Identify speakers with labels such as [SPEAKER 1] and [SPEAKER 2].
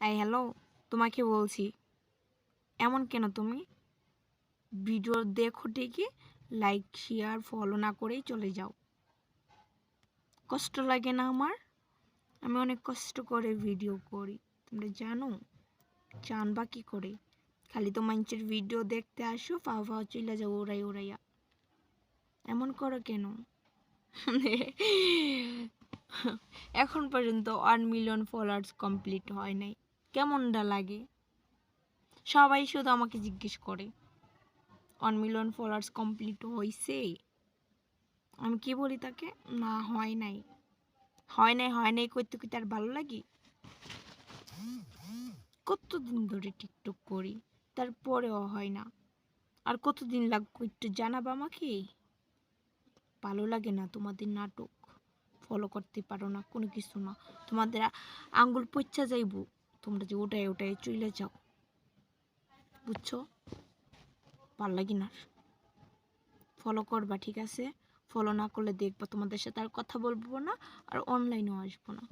[SPEAKER 1] এই হ্যালো, তোমাকে বলছি, এমন কেন তুমি? ভিডিও দেখো ঠিকই, লাইক শেয়ার ফলো না করেই চলে যাও। কষ্ট লাগে না আমার? আমি অনেক কষ্ট করে ভিডিও করি, তোমরা জানো? জানবা কি করে? খালি তো মানুষের ভিডিও দেখতে আসো, ফাও ফাও চলে যাও উড়াইয়া। এমন করো কেন? এখন পর্যন্ত 1 মিলিয়ন ফলোয়ার্স কমপ্লিট হয় নাই। কেমনটা লাগে? সবাই শুধু আমাকে জিজ্ঞেস করে 1 মিলিয়ন ফলোয়ার্স কমপ্লিট হয়েছে? আমি কি বলি তাকে? না, হয় নাই। হয় নাই করতে করতে আর ভালো লাগে? কতদিন ধরে টিকটক করি, তারপরেও হয় না। আর কতদিন লাগবে একটু জানাবা আমাকে? ভালো লাগে না তোমাদের নাটক। ফলো করতে পারো না, কোনো কিছু না। তোমাদের আঙ্গুল পচ্চা যাইব, তোমরা যে ওটাই ওটাই চলে যাও। বুঝছো? ভাল লাগে না। ফলো করবা, ঠিক আছে? ফলো না করলে দেখবো তোমাদের সাথে আর কথা বলবো না, আর অনলাইনেও আসবো না।